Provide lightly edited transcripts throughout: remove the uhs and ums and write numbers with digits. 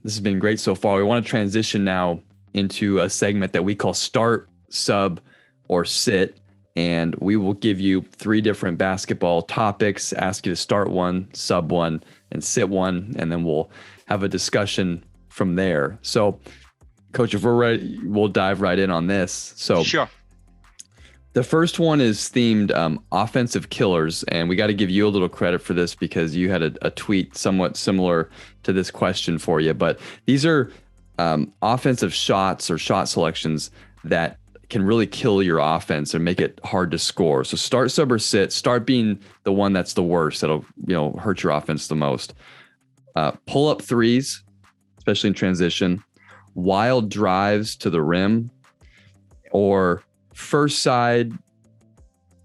This has been great so far. We want to transition now into a segment that we call Start, Sub, or Sit. And we will give you 3 different basketball topics, ask you to start one, sub one, and sit one, and then we'll have a discussion from there. So, Coach, if we're ready, we'll dive right in on this. So, sure. The first one is themed offensive killers, and we got to give you a little credit for this because you had a tweet somewhat similar to this question for you. But these are offensive shots or shot selections that can really kill your offense or make it hard to score. So start, sub, or sit. Start being the one that's the worst. That'll hurt your offense the most. Pull up threes, especially in transition. Wild drives to the rim, or first side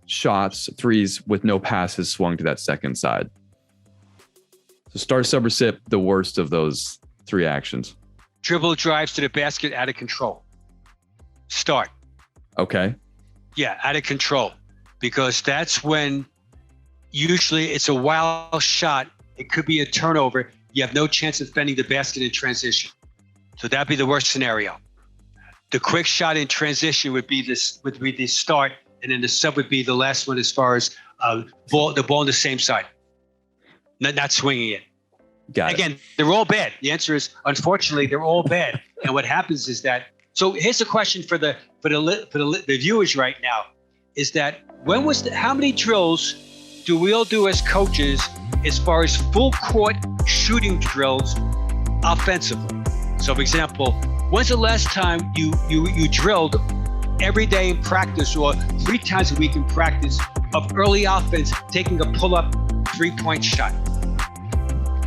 shots, threes with no passes swung to that second side. So start, sub, or sit, the worst of those 3 actions. Dribble drives to the basket out of control. Start. Okay. Yeah, out of control. Because that's when usually it's a wild shot. It could be a turnover. You have no chance of defending the basket in transition. So that'd be the worst scenario. The quick shot in transition would be the start, and then the sub would be the last one as far as the ball on the same side. Not swinging it. Got it. Again, they're all bad. The answer is, unfortunately, they're all bad. And what happens is that, so here's a question for the viewers right now, is that how many drills do we all do as coaches as far as full court shooting drills offensively? So for example, when's the last time you drilled every day in practice or 3 times a week in practice of early offense, taking a pull-up 3-point shot?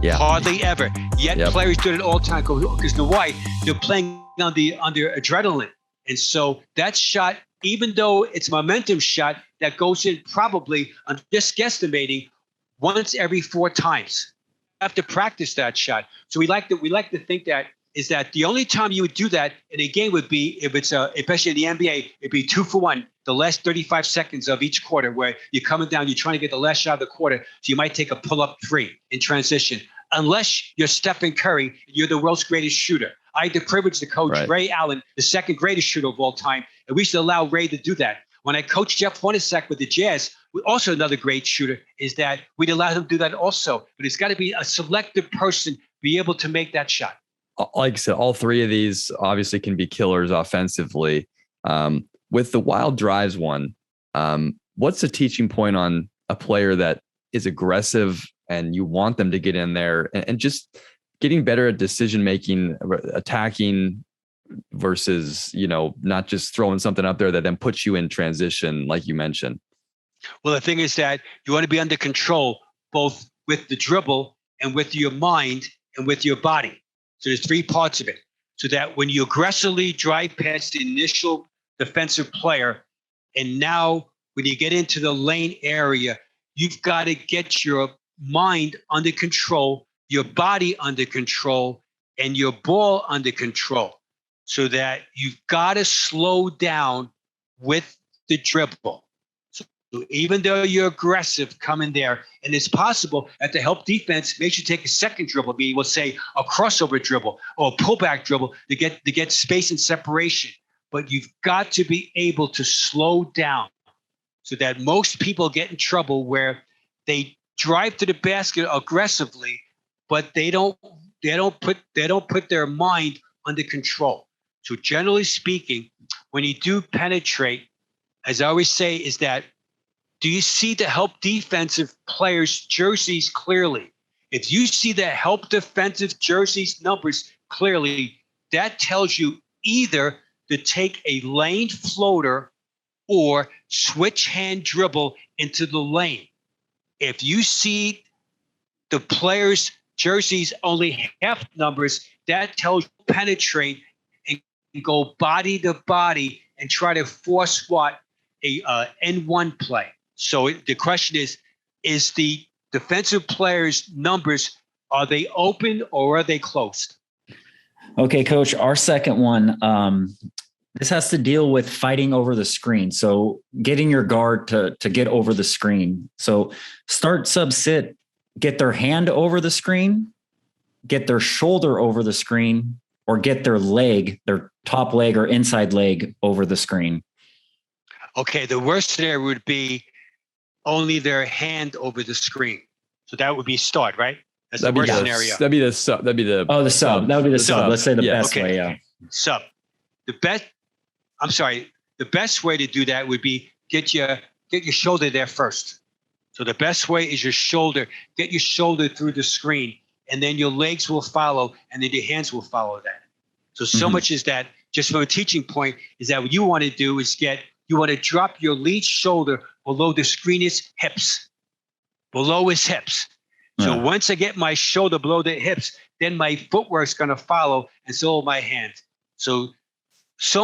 Yeah. Hardly ever. Yet players do it all the time because why? They're playing under adrenaline. And so that shot, even though it's a momentum shot, that goes in probably, I'm just guesstimating, once every 4 times. You have to practice that shot. So we like to think that is that the only time you would do that in a game would be if it's especially in the NBA, it'd be 2 for 1, the last 35 seconds of each quarter where you're coming down, you're trying to get the last shot of the quarter. So you might take a pull-up 3 in transition, unless you're Stephen Curry, you're the world's greatest shooter. I had the privilege to coach Ray Allen, the 2nd greatest shooter of all time, and we used to allow Ray to do that. When I coached Jeff Hornacek with the Jazz, also another great shooter, is that we'd allow him to do that also. But it's got to be a selective person be able to make that shot. Like I said, all 3 of these obviously can be killers offensively. With the wild drives one, what's the teaching point on a player that is aggressive and you want them to get in there and just getting better at decision-making, attacking versus, not just throwing something up there that then puts you in transition, like you mentioned? Well, the thing is that you want to be under control, both with the dribble and with your mind and with your body. So there's 3 parts of it. So that when you aggressively drive past the initial defensive player, and now when you get into the lane area, you've got to get your mind under control, your body under control, and your ball under control. So that you've got to slow down with the dribble. So even though you're aggressive coming there, and it's possible that to help defense makes you take a second dribble, meaning we'll say a crossover dribble or a pullback dribble to get space and separation. But you've got to be able to slow down so that most people get in trouble where they drive to the basket aggressively, but they don't put their mind under control. So generally speaking, when you do penetrate, as I always say, is that do you see the help defensive players' jerseys clearly? If you see the help defensive jerseys numbers clearly, that tells you either to take a lane floater or switch hand dribble into the lane. If you see the players' jerseys only half numbers, that tells you penetrate and go body to body and try to force what? A N1 play. So the question is the defensive players' numbers, are they open or are they closed? Okay, Coach, our second one, this has to deal with fighting over the screen. So getting your guard to get over the screen. So start, sub, sit, get their hand over the screen, get their shoulder over the screen or get their leg, their top leg or inside leg over the screen? Okay, the worst scenario would be only their hand over the screen. So that would be start, right? That's the worst scenario. That'd be the sub. That'd be the the sub. That would be the sub. Let's say the best way. Yeah. Sub. The best way to do that would be get your shoulder there first. So the best way is your shoulder. Get your shoulder through the screen, and then your legs will follow, and then your hands will follow that. So much is that, just from a teaching point, is that what you want to do is you want to drop your lead shoulder below the screener's hips. Below his hips. So once I get my shoulder below the hips, then my footwork is going to follow, and so will my hands. So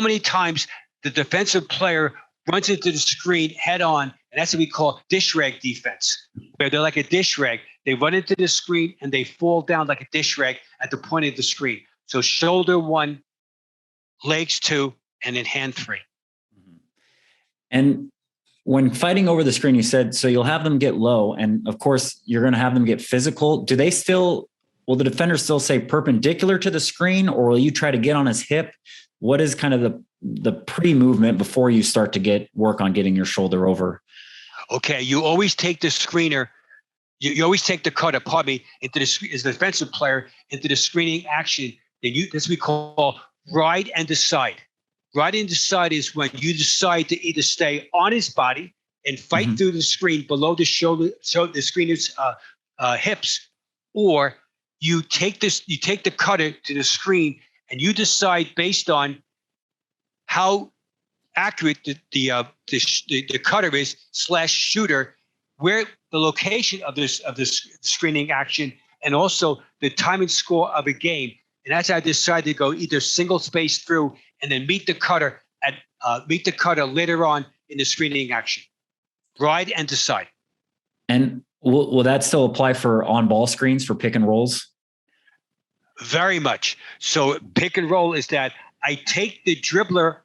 many times the defensive player runs into the screen head on, and that's what we call Dishrag defense, where they're like a dish rag. They run into the screen and they fall down like a dish rag at the point of the screen. So shoulder 1, legs 2, and then hand 3. And when fighting over the screen, you said, so you'll have them get low, and of course you're going to have them get physical. Will the defender still say perpendicular to the screen, or will you try to get on his hip? What is kind of the pre-movement before you start to work on getting your shoulder over? Okay, you always take the screener. You always take the cutter, into as the defensive player, into the screening action. Then this we call ride and decide. Ride and decide is when you decide to either stay on his body and fight through the screen below the shoulder, so the screener's hips, or you take the cutter to the screen and you decide based on how accurate the cutter is / shooter, where the location of the screening action, and also the time and score of a game. And that's how I decided to go either single space through and then meet the cutter later on in the screening action. Ride and decide. And will that still apply for on-ball screens for pick and rolls? Very much. So pick and roll is that I take the dribbler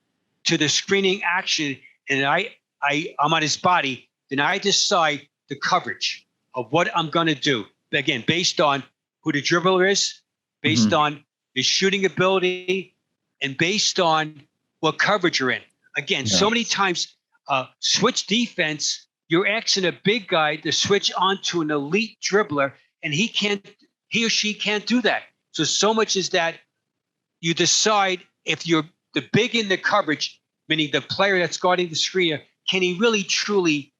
to the screening action, and I'm on his body. Then I decide the coverage of what I'm going to do. Again, based on who the dribbler is, based on his shooting ability, and based on what coverage you're in. Again, so many times, switch defense, you're asking a big guy to switch onto an elite dribbler, and he or she can't do that. So much is that you decide if you're the big in the coverage, meaning the player that's guarding the screener, can he really truly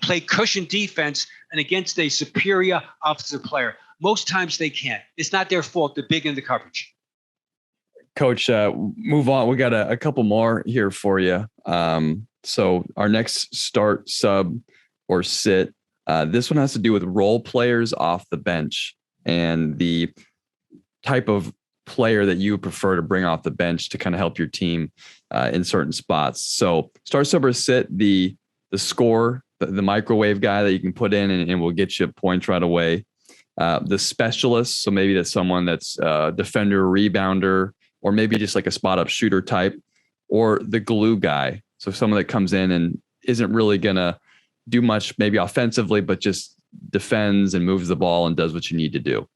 play cushion defense and against a superior offensive player? Most times they can't. It's not their fault. They're big in the coverage. Coach, move on. We got a couple more here for you. So our next start, sub, or sit. This one has to do with role players off the bench and the type of player that you prefer to bring off the bench to kind of help your team in certain spots. So start, sub, or sit, the scorer, the microwave guy that you can put in and will get you points right away. The specialist, so maybe that's someone that's defender, rebounder, or maybe just like a spot up shooter type, or the glue guy. So someone that comes in and isn't really going to do much, maybe offensively, but just defends and moves the ball and does what you need to do.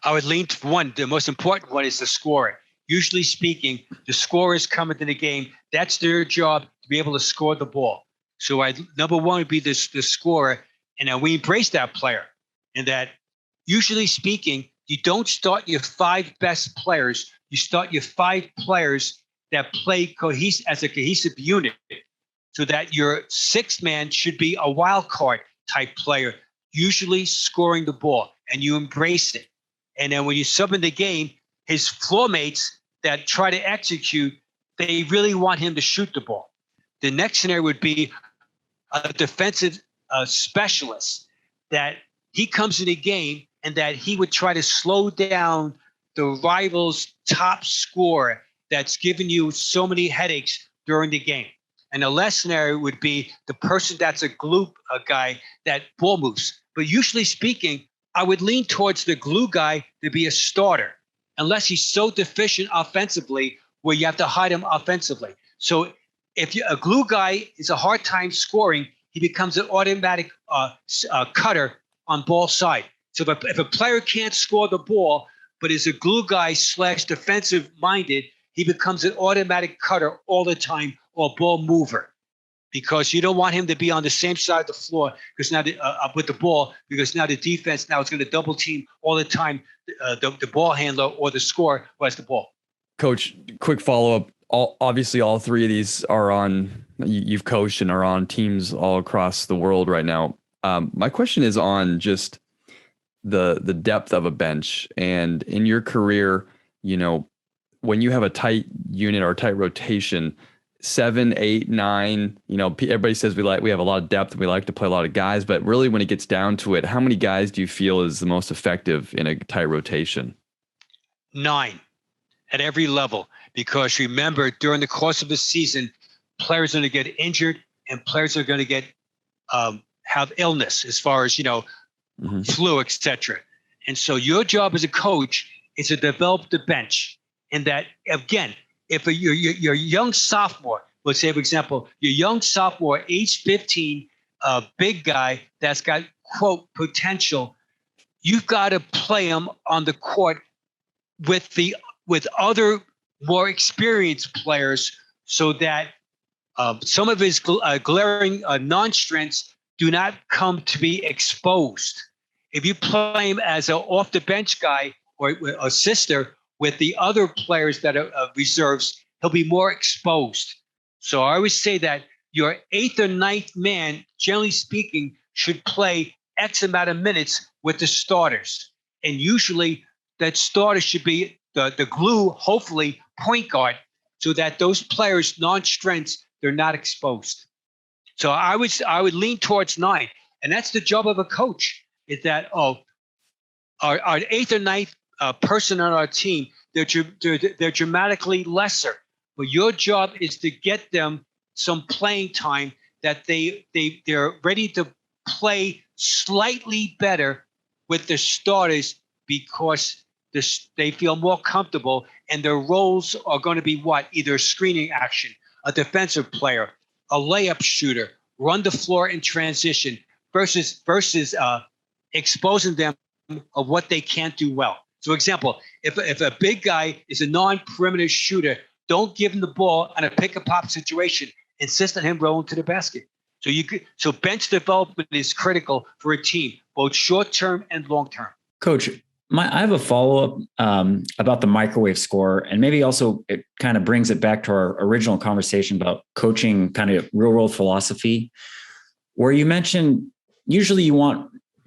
I would lean to one. The most important one is the scorer. Usually speaking, the scorers come into the game. That's their job, to be able to score the ball. So number one would be the scorer. And we embrace that player. And that, usually speaking, you don't start your 5 best players. You start your 5 players that play as a cohesive unit, so that your 6th man should be a wild card type player, usually scoring the ball, and you embrace it. And then when you sub in the game, his floor mates that try to execute, they really want him to shoot the ball. The next scenario would be a defensive specialist, that he comes in the game and that he would try to slow down the rival's top scorer that's given you so many headaches during the game. And the last scenario would be the person that's a glue guy that ball moves. But usually speaking, I would lean towards the glue guy to be a starter, unless he's so deficient offensively where you have to hide him offensively. So if a glue guy is a hard time scoring, he becomes an automatic cutter on ball side. So if a player can't score the ball, but as a glue guy / defensive minded, he becomes an automatic cutter all the time or ball mover, because you don't want him to be on the same side of the floor because now with the ball, because now the defense now is going to double team all the time the ball handler or the scorer who has the ball. Coach, quick follow-up. Obviously, all three of these are on, you've coached and are on teams all across the world right now. My question is on just the depth of a bench. And in your career, you know, when you have a tight unit or tight rotation, 7, 8, 9, you know, everybody says we have a lot of depth and we like to play a lot of guys, but really when it gets down to it, how many guys do you feel is the most effective in a tight rotation? 9 at every level, because remember, during the course of a season, players are going to get injured and players are going to get have illness as far as, you know, flu, etc. And so your job as a coach is to develop the bench. And that, again, if you're a young sophomore, let's say, for example, your young sophomore, age 15, big guy that's got, quote, potential, you've got to play him on the court with other more experienced players, so that some of his glaring non-strengths do not come to be exposed. If you play him as an off-the-bench guy or a sister with the other players that are reserves, he'll be more exposed. So I always say that your 8th or 9th man, generally speaking, should play X amount of minutes with the starters. And usually that starter should be the glue, hopefully, point guard, so that those players' non-strengths, they're not exposed. So I would lean towards 9. And that's the job of a coach, is that, our 8th or 9th person on our team, they're dramatically lesser. But your job is to get them some playing time, that they're ready to play slightly better with the starters, because they feel more comfortable, and their roles are going to be what? Either screening action, a defensive player, a layup shooter, run the floor in transition, versus exposing them of what they can't do well. So, example, if a big guy is a non-perimeter shooter, don't give him the ball on a pick-and-pop situation. Insist on him rolling to the basket. So bench development is critical for a team, both short-term and long-term. Coach, I have a follow-up about the microwave score, and maybe also it kind of brings it back to our original conversation about coaching, kind of real-world philosophy, where you mentioned usually you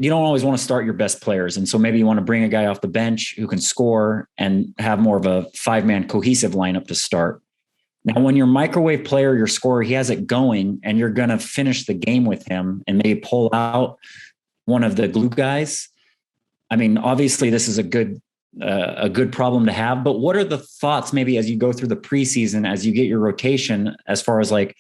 don't always want to start your best players. And so maybe you want to bring a guy off the bench who can score and have more of a 5-man cohesive lineup to start. Now, when your microwave player, your scorer, he has it going and you're going to finish the game with him and maybe pull out one of the glue guys. I mean, obviously this is a good problem to have, but what are the thoughts maybe as you go through the preseason, as you get your rotation, as far as like,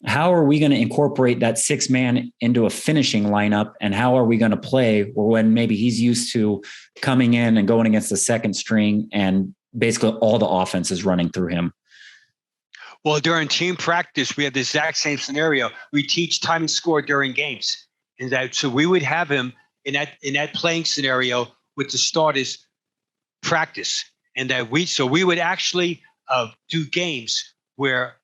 how are we going to incorporate that 6-man into a finishing lineup? And how are we going to play when maybe he's used to coming in and going against the second string and basically all the offense is running through him? Well, during team practice, we have the exact same scenario. We teach time and score during games. And so we would have him in that playing scenario with the starters practice. And that we would actually do games where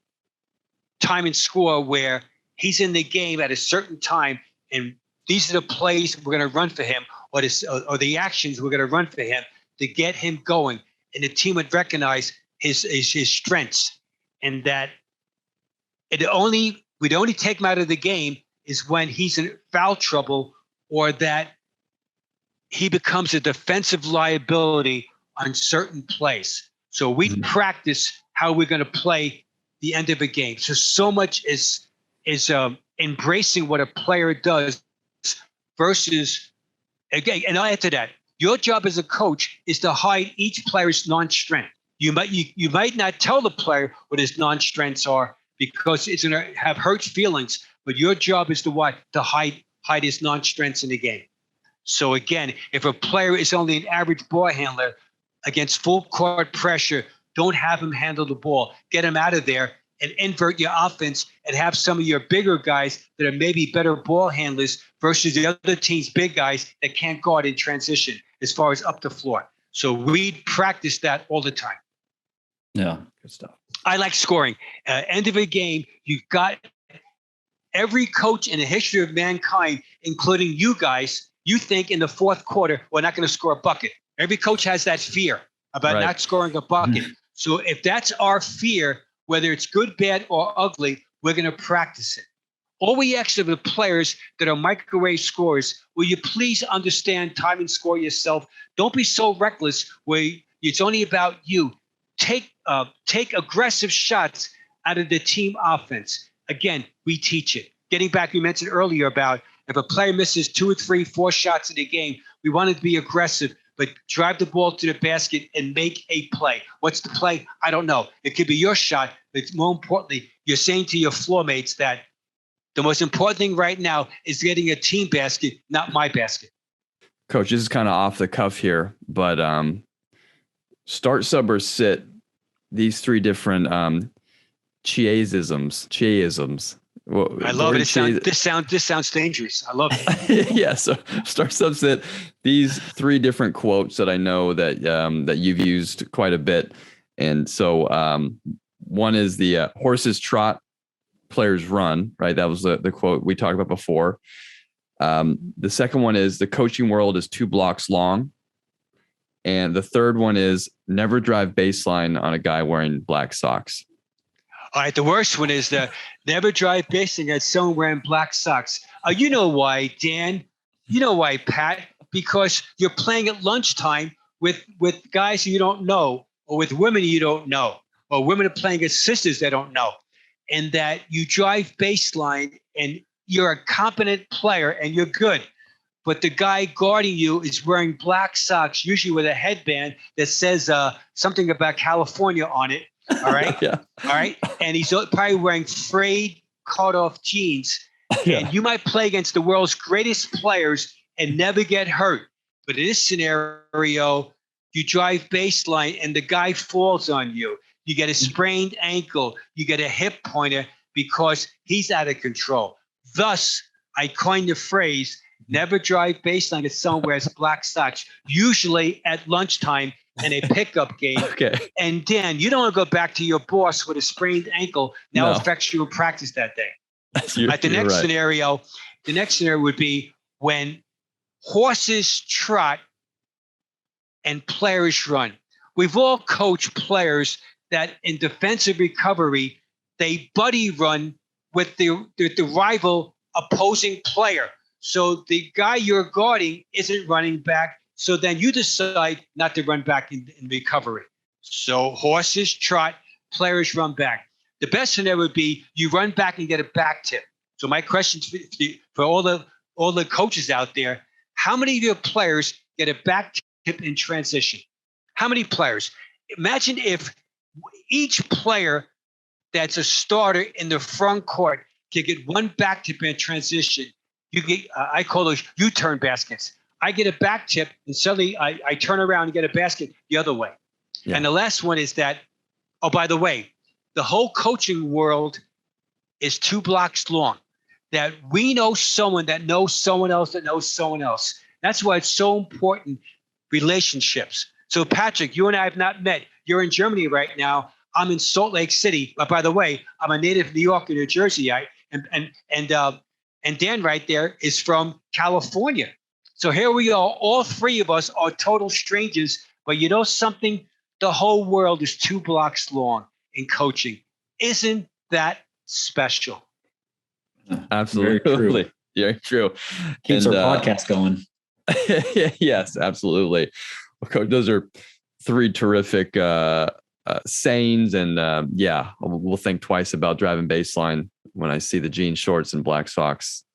time and score, where he's in the game at a certain time, and these are the plays we're going to run for him, or the actions we're going to run for him to get him going. And the team would recognize his strengths, and that we'd only take him out of the game is when he's in foul trouble, or that he becomes a defensive liability on certain plays. So we practice how we're going to play the end of a game. So much is embracing what a player does versus, again, and I'll add to that, your job as a coach is to hide each player's non-strength. You might not tell the player what his non-strengths are, because it's going to have hurt feelings, but your job is to what? To hide his non-strengths in the game. So again, if a player is only an average ball handler against full court pressure, don't have him handle the ball. Get him out of there and invert your offense, and have some of your bigger guys that are maybe better ball handlers versus the other team's big guys that can't guard in transition as far as up the floor. So we practice that all the time. Yeah. Good stuff. I like scoring. End of a game, you've got every coach in the history of mankind, including you guys, you think in the fourth quarter, we're not going to score a bucket. Every coach has that fear about not scoring a bucket. So if that's our fear, whether it's good, bad, or ugly, we're going to practice it. All we ask of the players that are microwave scorers, will you please understand time and score yourself? Don't be so reckless where it's only about you. Take aggressive shots out of the team offense. Again, we teach it. Getting back, you mentioned earlier about if a player misses 2 or 3, 4 shots in a game, we want to be aggressive, but drive the ball to the basket and make a play. What's the play? I don't know. It could be your shot, but more importantly, you're saying to your floor mates that the most important thing right now is getting a team basket, not my basket. Coach, this is kind of off the cuff here, but start, sub, or sit, these 3 different Chie-isms. Well, I love it. This sounds dangerous. I love it. Yeah. So start, sub, sit. These 3 different quotes that I know that that you've used quite a bit, and so one is the horses trot, players run. Right. That was the quote we talked about before. The second one is the coaching world is 2 blocks long, and the third one is never drive baseline on a guy wearing black socks. All right, the worst one is the never drive baseline at someone wearing black socks. You know why, Dan? You know why, Pat? Because you're playing at lunchtime with guys you don't know, or with women you don't know, or women are playing against sisters they don't know, and that you drive baseline and you're a competent player and you're good. But the guy guarding you is wearing black socks, usually with a headband that says something about California on it. All right. Yeah. All right. And he's probably wearing frayed, cut off jeans. Yeah. And you might play against the world's greatest players and never get hurt. But in this scenario, you drive baseline and the guy falls on you. You get a sprained ankle. You get a hip pointer because he's out of control. Thus, I coined the phrase, never drive baseline if someone wears black socks, usually at lunchtime in a pickup game. Okay. And Dan, you don't want to go back to your boss with a sprained ankle. Now affects you in practice that day. The next scenario would be when horses trot and players run. We've all coached players that in defensive recovery, they buddy run with the rival opposing player. So the guy you're guarding isn't running back. So then you decide not to run back in recovery. So horses trot, players run back. The best scenario would be you run back and get a back tip. So my question for all the coaches out there, how many of your players get a back tip in transition? How many players? Imagine if each player that's a starter in the front court can get one back tip in transition. You get, I call those U-turn baskets. I get a back tip and suddenly I turn around and get a basket the other way. Yeah. And the last one is that, oh, by the way, the whole coaching world is 2 blocks long. That we know someone that knows someone else that knows someone else. That's why it's so important, relationships. So Patrick, you and I have not met. You're in Germany right now. I'm in Salt Lake City. But by the way, I'm a native of New York and New Jersey. And Dan right there is from California. So here we are. All 3 of us are total strangers. But you know something? The whole world is 2 blocks long in coaching. Isn't that special? Absolutely. Very true. Keeps our podcast going. Yes, absolutely. Well, Coach, those are 3 terrific sayings. And we'll think twice about driving baseline when I see the jean shorts and black socks